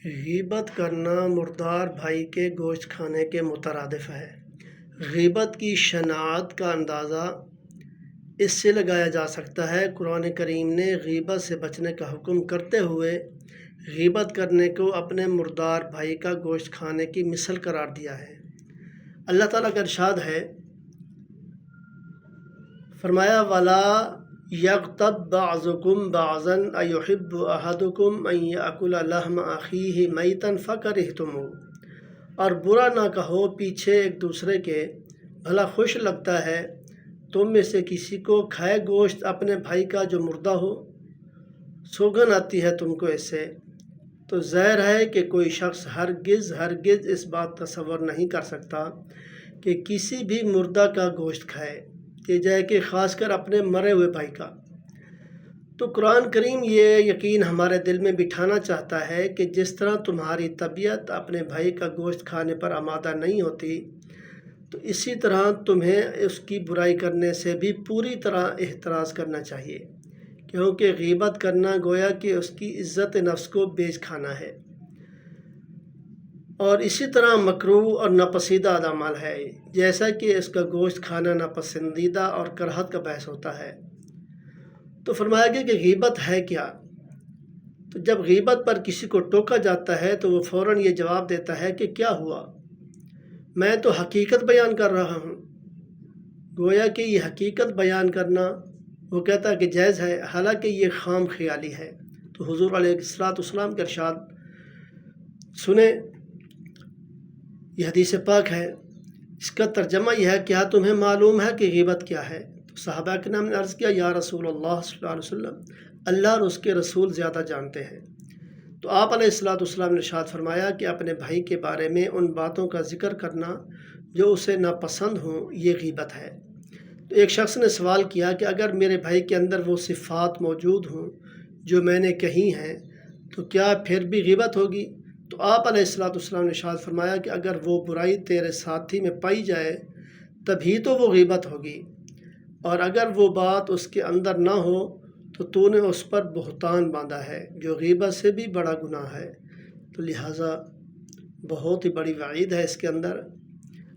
غیبت کرنا مردار بھائی کے گوشت کھانے کے مترادف ہے۔ غیبت کی شناعت کا اندازہ اس سے لگایا جا سکتا ہے۔ قرآن کریم نے غیبت سے بچنے کا حکم کرتے ہوئے غیبت کرنے کو اپنے مردار بھائی کا گوشت کھانے کی مثل قرار دیا ہے۔ اللہ تعالیٰ کا ارشاد ہے، فرمایا وَلَا يَغْتَبْ بَعْضُكُمْ بَعْضًا أَيُحِبُّ أَحَدُكُمْ أَن يَأْكُلَ لَحْمَ أَخِيهِ مَيْتًا فَكَرِهْتُمُوهُ، اور برا نہ کہو پیچھے ایک دوسرے کے، بھلا خوش لگتا ہے تم میں سے کسی کو کھائے گوشت اپنے بھائی کا جو مردہ ہو؟ سوگن آتی ہے تم کو اس سے، تو ظاہر ہے کہ کوئی شخص ہرگز اس بات تصور نہیں کر سکتا کہ کسی بھی مردہ کا گوشت کھائے، کہ جائے کہ خاص کر اپنے مرے ہوئے بھائی کا۔ تو قرآن کریم یہ یقین ہمارے دل میں بٹھانا چاہتا ہے کہ جس طرح تمہاری طبیعت اپنے بھائی کا گوشت کھانے پر آمادہ نہیں ہوتی، تو اسی طرح تمہیں اس کی برائی کرنے سے بھی پوری طرح احتراز کرنا چاہیے، کیونکہ غیبت کرنا گویا کہ اس کی عزت نفس کو بیچ کھانا ہے، اور اسی طرح مکروہ اور ناپسندیدہ اعمال ہے، جیسا کہ اس کا گوشت کھانا ناپسندیدہ اور کراہت کا باعث ہوتا ہے۔ تو فرمایا گیا کہ غیبت ہے کیا؟ تو جب غیبت پر کسی کو ٹوکا جاتا ہے تو وہ فوراً یہ جواب دیتا ہے کہ کیا ہوا، میں تو حقیقت بیان کر رہا ہوں۔ گویا کہ یہ حقیقت بیان کرنا وہ کہتا ہے کہ جائز ہے، حالانکہ یہ خام خیالی ہے۔ تو حضور علیہ الصلوۃ والسلام کے ارشاد سنیں، یہ حدیث پاک ہے، اس کا ترجمہ یہ ہے، کیا تمہیں معلوم ہے کہ غیبت کیا ہے؟ تو صحابہ کرام نے عرض کیا، یا رسول اللہ صلی اللہ علیہ وسلم، اللہ اور اس کے رسول زیادہ جانتے ہیں۔ تو آپ علیہ الصلوۃ والسلام نے ارشاد فرمایا کہ اپنے بھائی کے بارے میں ان باتوں کا ذکر کرنا جو اسے ناپسند ہوں، یہ غیبت ہے۔ تو ایک شخص نے سوال کیا کہ اگر میرے بھائی کے اندر وہ صفات موجود ہوں جو میں نے کہی ہیں تو کیا پھر بھی غیبت ہوگی؟ تو آپ علیہ الصلوۃ والسلام نے ارشاد فرمایا کہ اگر وہ برائی تیرے ساتھی میں پائی جائے تبھی تو وہ غیبت ہوگی، اور اگر وہ بات اس کے اندر نہ ہو تو نے اس پر بہتان باندھا ہے، جو غیبت سے بھی بڑا گناہ ہے۔ تو لہٰذا بہت ہی بڑی وعید ہے اس کے اندر۔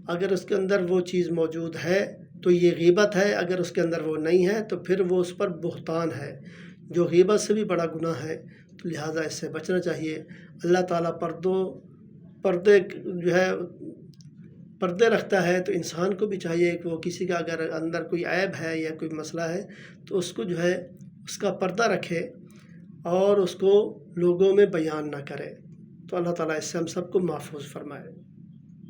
اگر اس کے اندر وہ چیز موجود ہے تو یہ غیبت ہے، اگر اس کے اندر وہ نہیں ہے تو پھر وہ اس پر بہتان ہے، جو غیبت سے بھی بڑا گناہ ہے۔ تو لہٰذا اس سے بچنا چاہیے۔ اللہ تعالیٰ پردے رکھتا ہے، تو انسان کو بھی چاہیے کہ وہ کسی کا اگر اندر کوئی عیب ہے یا کوئی مسئلہ ہے تو اس کو اس کا پردہ رکھے اور اس کو لوگوں میں بیان نہ کرے۔ تو اللہ تعالیٰ اس سے ہم سب کو محفوظ فرمائے۔